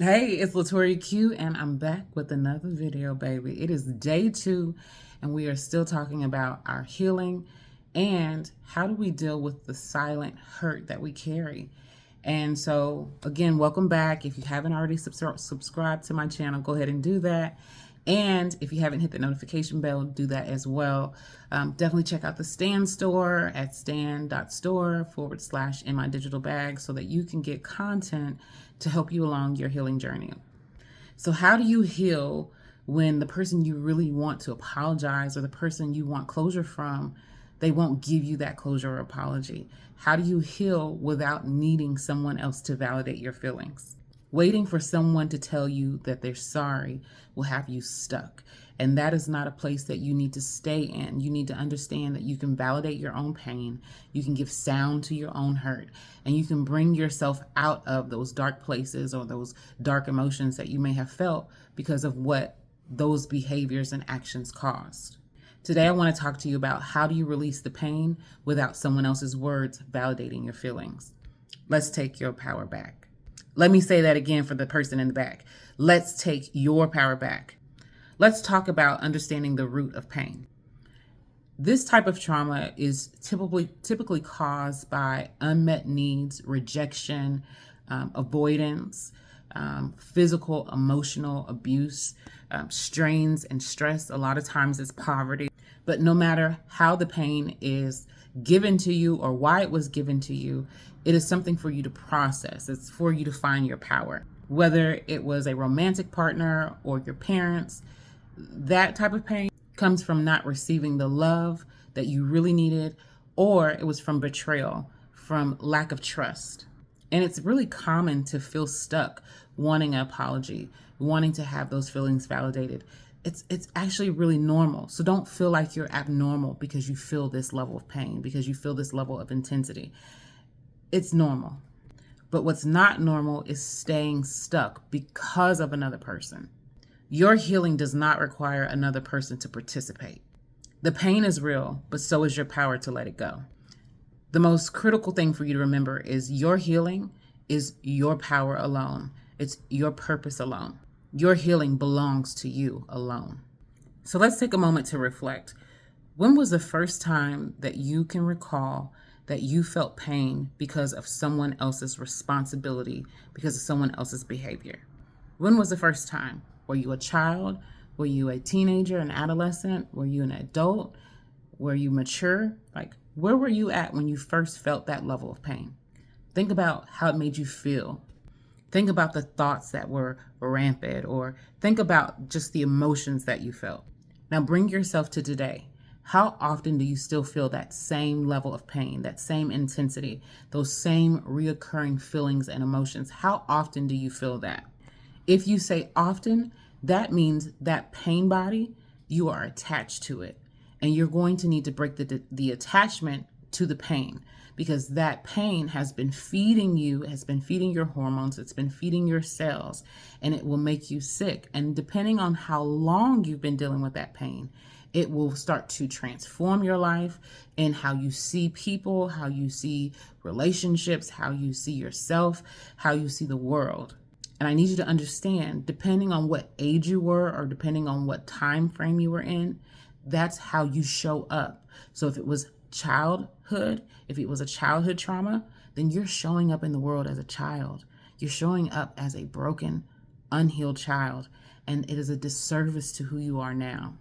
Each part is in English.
Hey, it's Latoria Q, and I'm back with another video, baby. It is day 2, and we are still talking about our healing and how do we deal with the silent hurt that we carry. And so, again, welcome back. If you haven't already subscribed to my channel, go ahead and do that. And if you haven't hit the notification bell, do that as well. Definitely check out the Stan.store at Stan.store/inmydigitalbag so that you can get content to help you along your healing journey. So how do you heal when the person you really want to apologize or the person you want closure from, they won't give you that closure or apology? How do you heal without needing someone else to validate your feelings? Waiting for someone to tell you that they're sorry will have you stuck. And that is not a place that you need to stay in. You need to understand that you can validate your own pain, you can give sound to your own hurt, and you can bring yourself out of those dark places or those dark emotions that you may have felt because of what those behaviors and actions caused. Today, I want to talk to you about how do you release the pain without someone else's words validating your feelings. Let's take your power back. Let me say that again for the person in the back. Let's take your power back. Let's talk about understanding the root of pain. This type of trauma is typically caused by unmet needs, rejection, avoidance, physical, emotional abuse, strains and stress. A lot of times it's poverty. But no matter how the pain is given to you or why it was given to you, it is something for you to process. It's for you to find your power. Whether it was a romantic partner or your parents, that type of pain comes from not receiving the love that you really needed, or it was from betrayal, from lack of trust. And it's really common to feel stuck, wanting an apology, wanting to have those feelings validated. It's actually really normal. So don't feel like you're abnormal because you feel this level of pain, because you feel this level of intensity. It's normal. But what's not normal is staying stuck because of another person. Your healing does not require another person to participate. The pain is real, but so is your power to let it go. The most critical thing for you to remember is your healing is your power alone. It's your purpose alone. Your healing belongs to you alone. So let's take a moment to reflect. When was the first time that you can recall that you felt pain because of someone else's responsibility, because of someone else's behavior? When was the first time? Were you a child? Were you a teenager, an adolescent? Were you an adult? Were you mature? Where were you at when you first felt that level of pain? Think about how it made you feel. Think about the thoughts that were rampant, or think about just the emotions that you felt. Now bring yourself to today. How often do you still feel that same level of pain, that same intensity, those same reoccurring feelings and emotions? How often do you feel that? If you say often, that means that pain body, you are attached to it. And you're going to need to break the attachment to the pain, because that pain has been feeding you, has been feeding your hormones, it's been feeding your cells, and it will make you sick. And depending on how long you've been dealing with that pain, it will start to transform your life and how you see people, how you see relationships, how you see yourself, how you see the world. And I need you to understand, depending on what age you were or depending on what time frame you were in, that's how you show up. So if it was childhood, if it was a childhood trauma, then you're showing up in the world as a child. You're showing up as a broken, unhealed child, and it is a disservice to who you are now.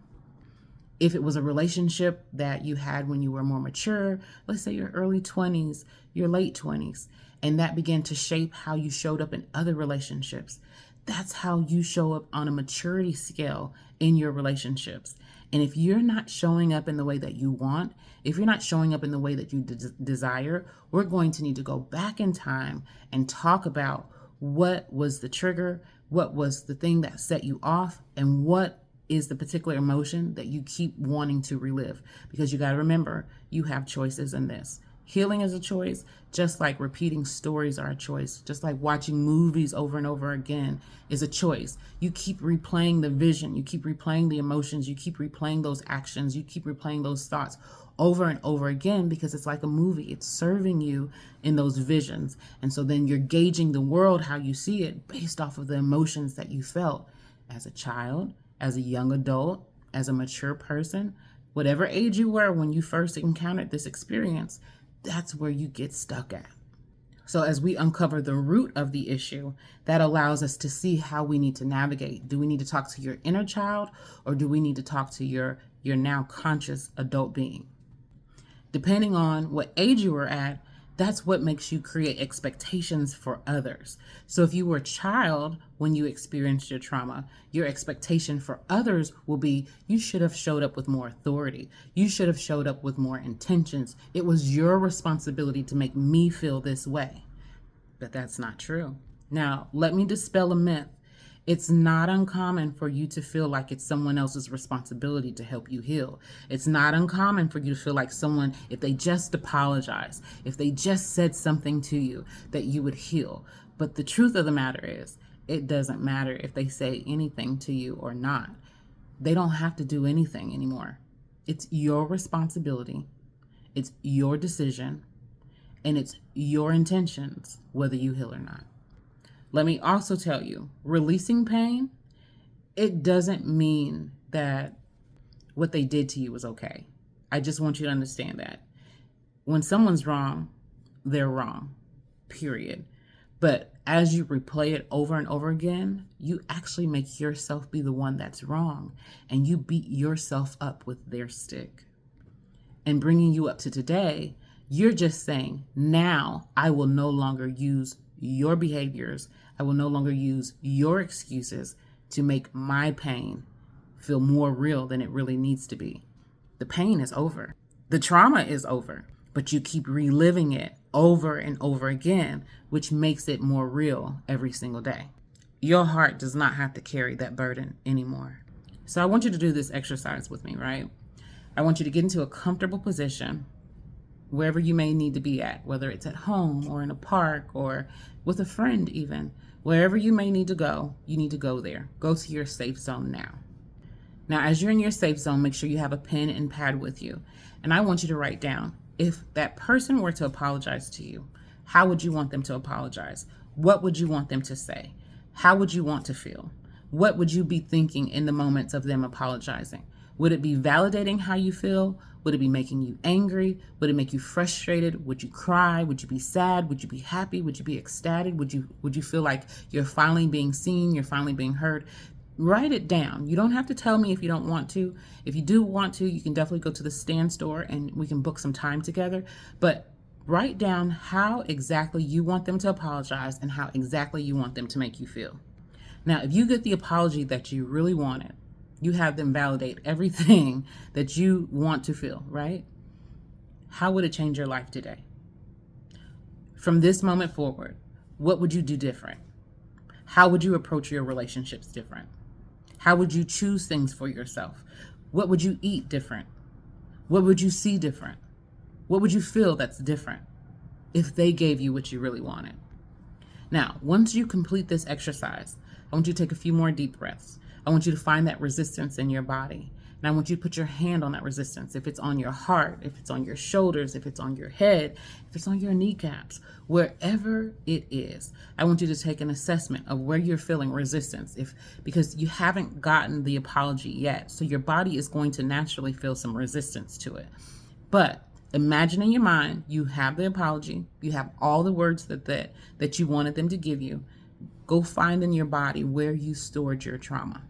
If it was a relationship that you had when you were more mature, let's say your early 20s, your late 20s, and that began to shape how you showed up in other relationships, that's how you show up on a maturity scale in your relationships. And if you're not showing up in the way that you want, if you're not showing up in the way that you desire, we're going to need to go back in time and talk about what was the trigger, what was the thing that set you off, and what is the particular emotion that you keep wanting to relive. Because you got to remember, you have choices in this. Healing is a choice, just like repeating stories are a choice, just like watching movies over and over again is a choice. You keep replaying the vision, you keep replaying the emotions, you keep replaying those actions, you keep replaying those thoughts over and over again because it's like a movie. It's serving you in those visions. And so then you're gauging the world how you see it based off of the emotions that you felt as a child, as a young adult, as a mature person. Whatever age you were when you first encountered this experience, that's where you get stuck at. So as we uncover the root of the issue, that allows us to see how we need to navigate. Do we need to talk to your inner child, or do we need to talk to your now conscious adult being? Depending on what age you were at, that's what makes you create expectations for others. So if you were a child when you experienced your trauma, your expectation for others will be, you should have showed up with more authority. You should have showed up with more intentions. It was your responsibility to make me feel this way. But that's not true. Now, let me dispel a myth. It's not uncommon for you to feel like it's someone else's responsibility to help you heal. It's not uncommon for you to feel like someone, if they just apologize, if they just said something to you, that you would heal. But the truth of the matter is, it doesn't matter if they say anything to you or not. They don't have to do anything anymore. It's your responsibility. It's your decision. And it's your intentions, whether you heal or not. Let me also tell you, releasing pain, it doesn't mean that what they did to you was okay. I just want you to understand that. When someone's wrong, they're wrong, period. But as you replay it over and over again, you actually make yourself be the one that's wrong, and you beat yourself up with their stick. And bringing you up to today, you're just saying, now I will no longer use your behaviors. I will no longer use your excuses to make my pain feel more real than it really needs to be. The pain is over. The trauma is over, but you keep reliving it over and over again, which makes it more real every single day. Your heart does not have to carry that burden anymore. So I want you to do this exercise with me, right? I want you to get into a comfortable position wherever you may need to be at, whether it's at home or in a park or with a friend even. Wherever you may need to go, you need to go there. Go to your safe zone now. Now, as you're in your safe zone, make sure you have a pen and pad with you. And I want you to write down, if that person were to apologize to you, how would you want them to apologize? What would you want them to say? How would you want to feel? What would you be thinking in the moments of them apologizing? Would it be validating how you feel? Would it be making you angry? Would it make you frustrated? Would you cry? Would you be sad? Would you be happy? Would you be ecstatic? Would you feel like you're finally being seen? You're finally being heard? Write it down. You don't have to tell me if you don't want to. If you do want to, you can definitely go to the Stan.store and we can book some time together. But write down how exactly you want them to apologize and how exactly you want them to make you feel. Now, if you get the apology that you really wanted, you have them validate everything that you want to feel, right? How would it change your life today? From this moment forward, what would you do different? How would you approach your relationships different? How would you choose things for yourself? What would you eat different? What would you see different? What would you feel that's different if they gave you what you really wanted? Now, once you complete this exercise, I want you to take a few more deep breaths. I want you to find that resistance in your body. And I want you to put your hand on that resistance. If it's on your heart, if it's on your shoulders, if it's on your head, if it's on your kneecaps, wherever it is, I want you to take an assessment of where you're feeling resistance, because you haven't gotten the apology yet. So your body is going to naturally feel some resistance to it. But imagine in your mind, you have the apology, you have all the words that you wanted them to give you. Go find in your body where you stored your trauma.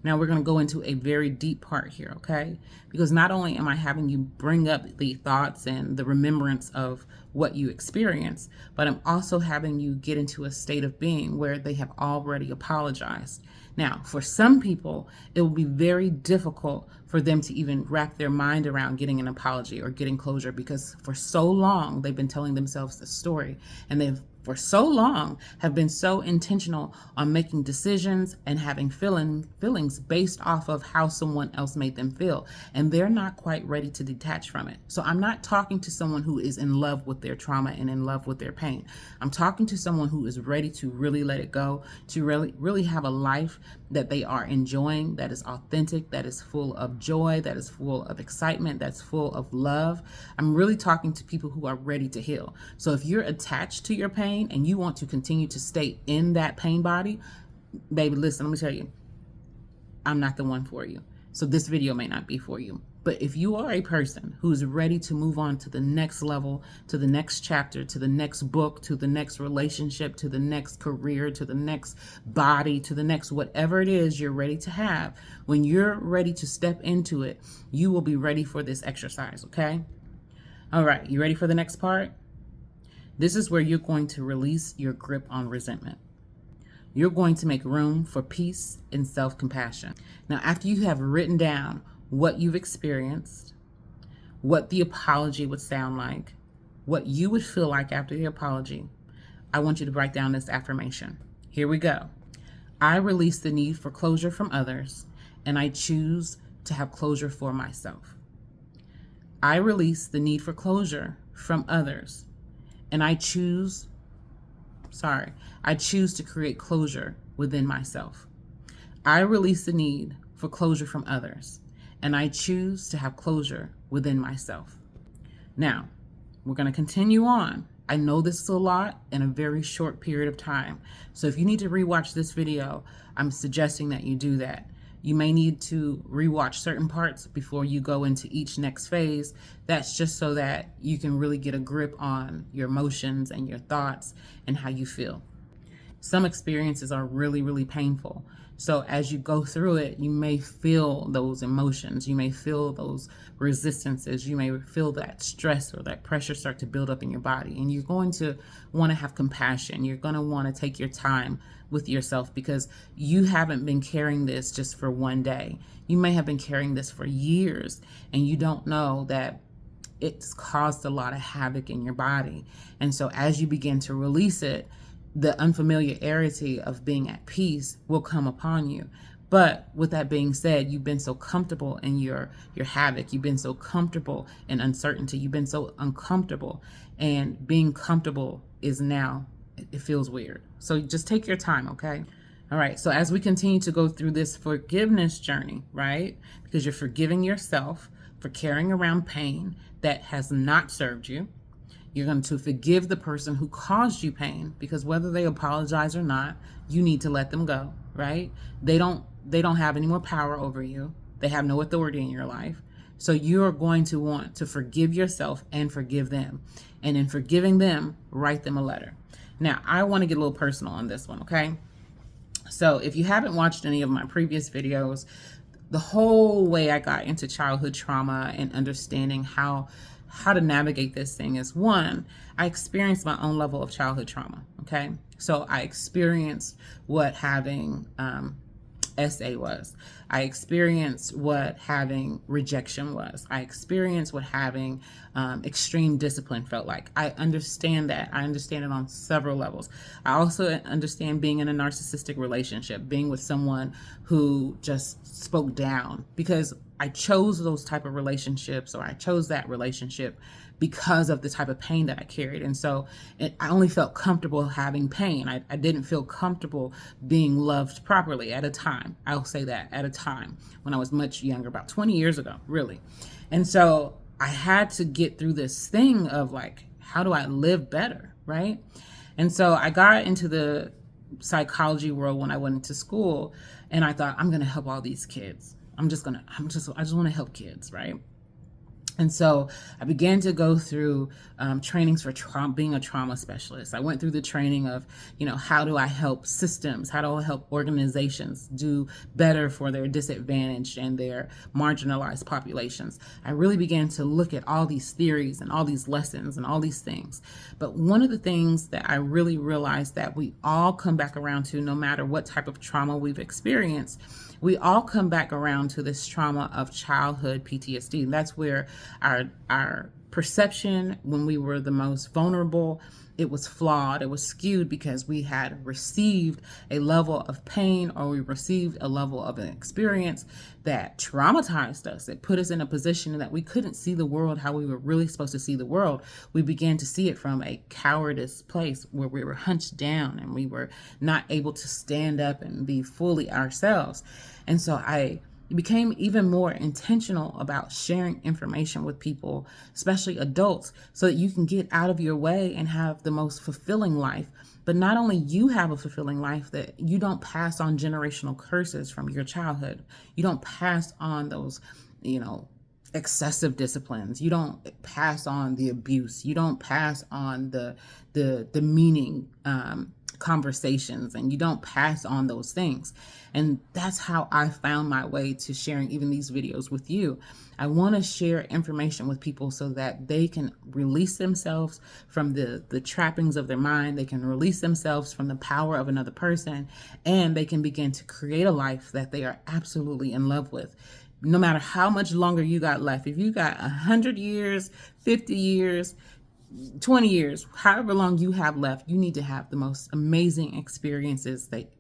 Now we're going to go into a very deep part here, okay? Because not only am I having you bring up the thoughts and the remembrance of what you experienced, but I'm also having you get into a state of being where they have already apologized. Now, for some people, it will be very difficult for them to even wrap their mind around getting an apology or getting closure, because for so long they've been telling themselves the story and they've for so long have been so intentional on making decisions and having feelings based off of how someone else made them feel, and they're not quite ready to detach from it. So I'm not talking to someone who is in love with their trauma and in love with their pain. I'm talking to someone who is ready to really let it go, to really have a life that they are enjoying, that is authentic, that is full of joy, that is full of excitement, that's full of love. I'm really talking to people who are ready to heal. So if you're attached to your pain and you want to continue to stay in that pain body, baby, listen, let me tell you, I'm not the one for you. So this video may not be for you. But if you are a person who's ready to move on to the next level, to the next chapter, to the next book, to the next relationship, to the next career, to the next body, to the next whatever it is you're ready to have, when you're ready to step into it, you will be ready for this exercise, okay? All right, you ready for the next part? This is where you're going to release your grip on resentment. You're going to make room for peace and self-compassion. Now, after you have written down what you've experienced, what the apology would sound like, what you would feel like after the apology, I want you to write down this affirmation. Here we go. I release the need for closure from others, and I choose to have closure for myself. I release the need for closure from others, and I choose to create closure within myself. I release the need for closure from others, and I choose to have closure within myself. Now, we're going to continue on. I know this is a lot in a very short period of time. So if you need to rewatch this video, I'm suggesting that you do that. You may need to rewatch certain parts before you go into each next phase. That's just so that you can really get a grip on your emotions and your thoughts and how you feel. Some experiences are really, really painful. So as you go through it, you may feel those emotions. You may feel those resistances. You may feel that stress or that pressure start to build up in your body. And you're going to want to have compassion. You're going to want to take your time with yourself because you haven't been carrying this just for one day. You may have been carrying this for years and you don't know that it's caused a lot of havoc in your body. And so as you begin to release it, the unfamiliarity of being at peace will come upon you. But with that being said, you've been so comfortable in your havoc. You've been so comfortable in uncertainty. You've been so uncomfortable. And being comfortable is now, it feels weird. So just take your time, okay? All right, so as we continue to go through this forgiveness journey, right? Because you're forgiving yourself for carrying around pain that has not served you. You're going to forgive the person who caused you pain because whether they apologize or not, you need to let them go, right? They don't have any more power over you. They have no authority in your life. So you're going to want to forgive yourself and forgive them. And in forgiving them, write them a letter. Now, I want to get a little personal on this one, okay? So if you haven't watched any of my previous videos, the whole way I got into childhood trauma and understanding how to navigate this thing is, one, I experienced my own level of childhood trauma, okay? So I experienced what having SA was. I experienced what having rejection was. I experienced what having extreme discipline felt like. I understand that. I understand it on several levels. I also understand being in a narcissistic relationship, being with someone who just spoke down, because I chose those type of relationships, or I chose that relationship because of the type of pain that I carried. And so I only felt comfortable having pain. I didn't feel comfortable being loved properly at a time. I'll say that, at a time when I was much younger, about 20 years ago, really. And so I had to get through this thing of like, how do I live better, right? And so I got into the psychology world when I went into school, and I thought, I'm going to help all these kids. I just want to help kids, right? And so I began to go through trainings for being a trauma specialist. I went through the training of, how do I help systems? How do I help organizations do better for their disadvantaged and their marginalized populations? I really began to look at all these theories and all these lessons and all these things. But one of the things that I really realized that we all come back around to, no matter what type of trauma we've experienced, we all come back around to this trauma of childhood PTSD. And that's where our perception when we were the most vulnerable it was flawed. It was skewed because we had received a level of pain, or we received a level of an experience that traumatized us. It put us in a position that we couldn't see the world how we were really supposed to see the world. We began to see it from a cowardice place where we were hunched down and we were not able to stand up and be fully ourselves. And so I became even more intentional about sharing information with people, especially adults, so that you can get out of your way and have the most fulfilling life. But not only you have a fulfilling life, that you don't pass on generational curses from your childhood. You don't pass on those, excessive disciplines. You don't pass on the abuse. You don't pass on the demeaning conversations, and you don't pass on those things. And that's how I found my way to sharing even these videos with you. I want to share information with people so that they can release themselves from the trappings of their mind. They can release themselves from the power of another person, and they can begin to create a life that they are absolutely in love with. No matter how much longer you got left, if you got 100 years, 50 years, 20 years, however long you have left, you need to have the most amazing experiences that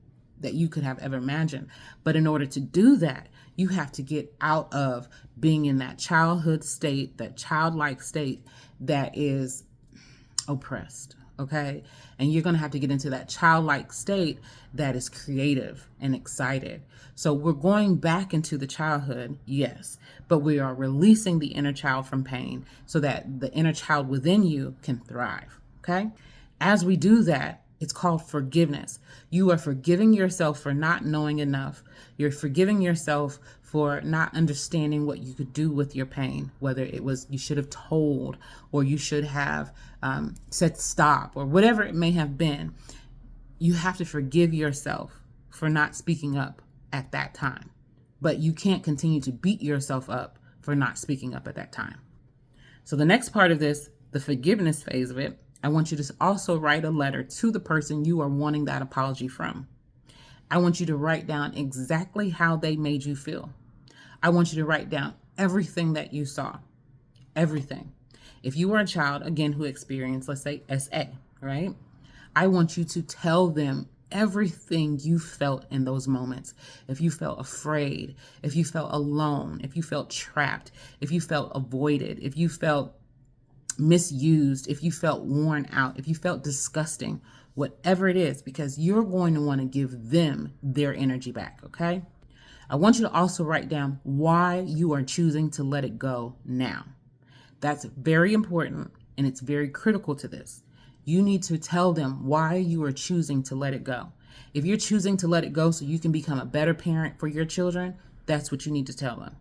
you could have ever imagined. But in order to do that, you have to get out of being in that childhood state, that childlike state that is oppressed, okay? And you're going to have to get into that childlike state that is creative and excited. So we're going back into the childhood, yes, but we are releasing the inner child from pain so that the inner child within you can thrive, okay? As we do that, it's called forgiveness. You are forgiving yourself for not knowing enough. You're forgiving yourself for not understanding what you could do with your pain, whether it was you should have told, or you should have said stop, or whatever it may have been. You have to forgive yourself for not speaking up at that time. But you can't continue to beat yourself up for not speaking up at that time. So the next part of this, the forgiveness phase of it, I want you to also write a letter to the person you are wanting that apology from. I want you to write down exactly how they made you feel. I want you to write down everything that you saw, everything. If you were a child, again, who experienced, let's say, SA, right? I want you to tell them everything you felt in those moments. If you felt afraid, if you felt alone, if you felt trapped, if you felt avoided, if you felt misused, if you felt worn out, if you felt disgusting, whatever it is, because you're going to want to give them their energy back, okay? I want you to also write down why you are choosing to let it go now. That's very important, and it's very critical to this. You need to tell them why you are choosing to let it go. If you're choosing to let it go so you can become a better parent for your children, that's what you need to tell them.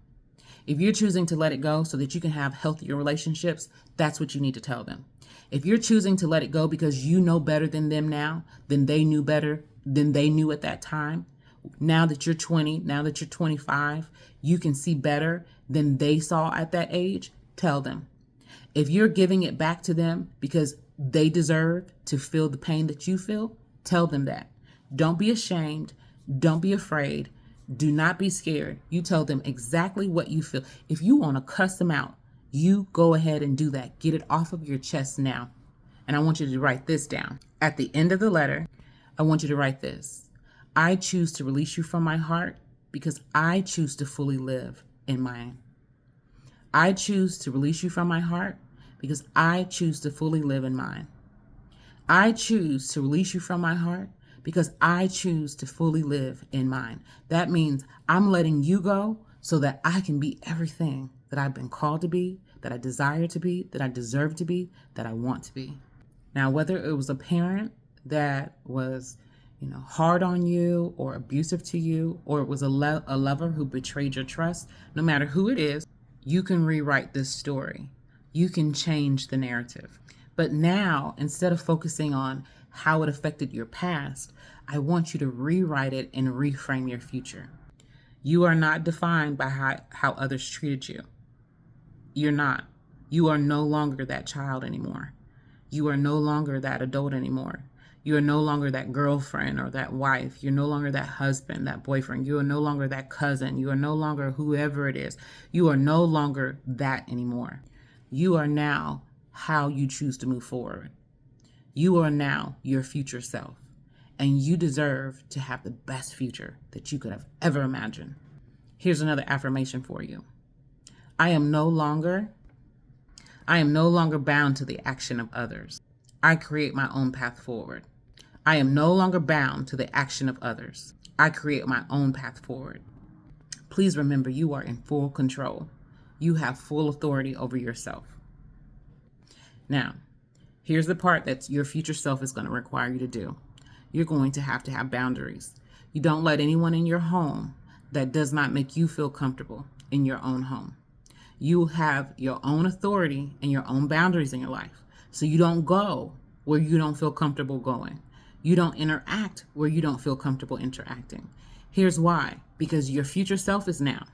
If you're choosing to let it go so that you can have healthier relationships, that's what you need to tell them. If you're choosing to let it go because you know better than them now, than they knew better than they knew at that time, now that you're 20, now that you're 25, you can see better than they saw at that age, tell them. If you're giving it back to them because they deserve to feel the pain that you feel, tell them that. Don't be ashamed. Don't be afraid. Do not be scared. You tell them exactly what you feel. If you want to cuss them out, you go ahead and do that. Get it off of your chest now. And I want you to write this down. At the end of the letter, I want you to write this. I choose to release you from my heart because I choose to fully live in mine. I choose to release you from my heart because I choose to fully live in mine. I choose to release you from my heart because I choose to fully live in mine. That means I'm letting you go so that I can be everything that I've been called to be, that I desire to be, that I deserve to be, that I want to be. Now, whether it was a parent that was, hard on you or abusive to you, or it was a lover who betrayed your trust, no matter who it is, you can rewrite this story. You can change the narrative. But now, instead of focusing on how it affected your past, I want you to rewrite it and reframe your future. You are not defined by how others treated you. You're not. You are no longer that child anymore. You are no longer that adult anymore. You are no longer that girlfriend or that wife. You're no longer that husband, that boyfriend. You are no longer that cousin. You are no longer whoever it is. You are no longer that anymore. You are now how you choose to move forward. You are now your future self, and you deserve to have the best future that you could have ever imagined. Here's another affirmation for you. I am no longer bound to the action of others. I create my own path forward. I am no longer bound to the action of others. I create my own path forward. Please remember, you are in full control. You have full authority over yourself. Now, here's the part that your future self is going to require you to do. You're going to have boundaries. You don't let anyone in your home that does not make you feel comfortable in your own home. You have your own authority and your own boundaries in your life. So you don't go where you don't feel comfortable going. You don't interact where you don't feel comfortable interacting. Here's why. Because your future self is now.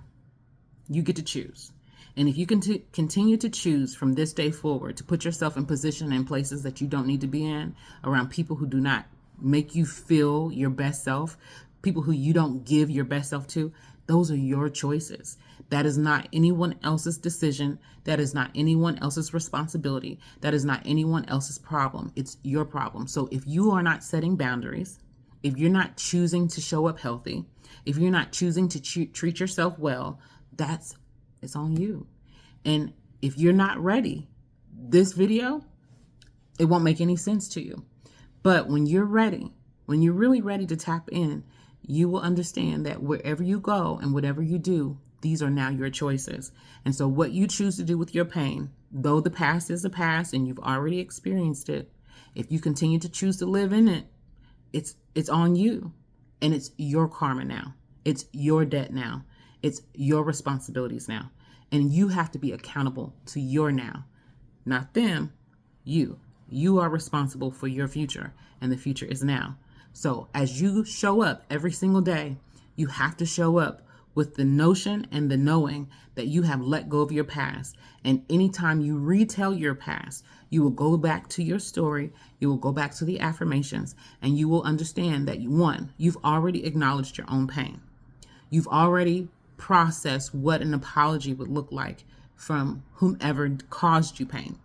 You get to choose. And if you can continue to choose from this day forward to put yourself in position in places that you don't need to be in, around people who do not make you feel your best self, people who you don't give your best self to, those are your choices. That is not anyone else's decision. That is not anyone else's responsibility. That is not anyone else's problem. It's your problem. So if you are not setting boundaries, if you're not choosing to show up healthy, if you're not choosing to treat yourself well, it's on you. And if you're not ready, this video, it won't make any sense to you. But when you're ready, when you're really ready to tap in, you will understand that wherever you go and whatever you do, these are now your choices. And so what you choose to do with your pain, though the past is a past and you've already experienced it, if you continue to choose to live in it, it's on you. And it's your karma now. It's your debt now. It's your responsibilities now. And you have to be accountable to your now. Not them, you. You are responsible for your future, and the future is now. So as you show up every single day, you have to show up with the notion and the knowing that you have let go of your past. And anytime you retell your past, you will go back to your story, you will go back to the affirmations, and you will understand that, one, you've already acknowledged your own pain. You've already processed what an apology would look like from whomever caused you pain.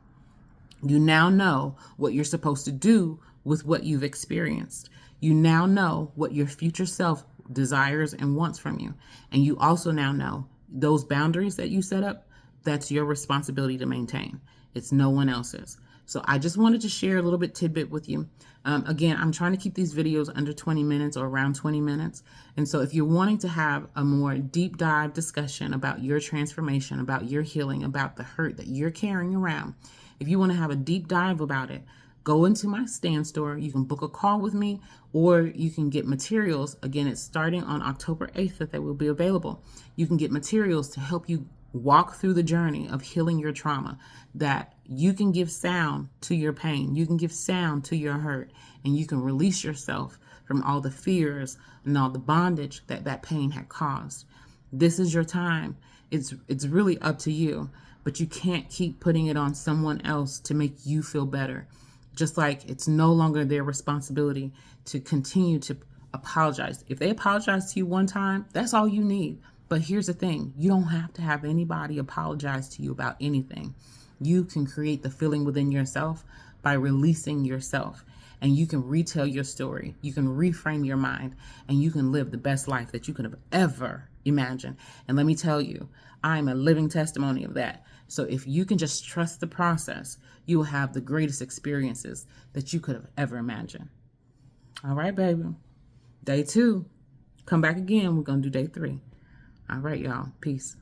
You now know what you're supposed to do with what you've experienced. You now know what your future self desires and wants from you. And you also now know those boundaries that you set up, that's your responsibility to maintain. It's no one else's. So I just wanted to share a little bit tidbit with you. Again, I'm trying to keep these videos under 20 minutes or around 20 minutes. And so if you're wanting to have a more deep dive discussion about your transformation, about your healing, about the hurt that you're carrying around, if you want to have a deep dive about it, go into my Stan.store. You can book a call with me, or you can get materials. Again, it's starting on October 8th that they will be available. You can get materials to help you walk through the journey of healing your trauma, that you can give sound to your pain, you can give sound to your hurt, and you can release yourself from all the fears and all the bondage that pain had caused. This is your time. It's really up to you, but you can't keep putting it on someone else to make you feel better. Just like it's no longer their responsibility to continue to apologize. If they apologize to you one time, that's all you need. But here's the thing, you don't have to have anybody apologize to you about anything. You can create the feeling within yourself by releasing yourself. And you can retell your story. You can reframe your mind, and you can live the best life that you could have ever imagined. And let me tell you, I'm a living testimony of that. So if you can just trust the process, you will have the greatest experiences that you could have ever imagined. All right, baby. Day 2. Come back again. We're going to do day 3. All right, y'all. Peace.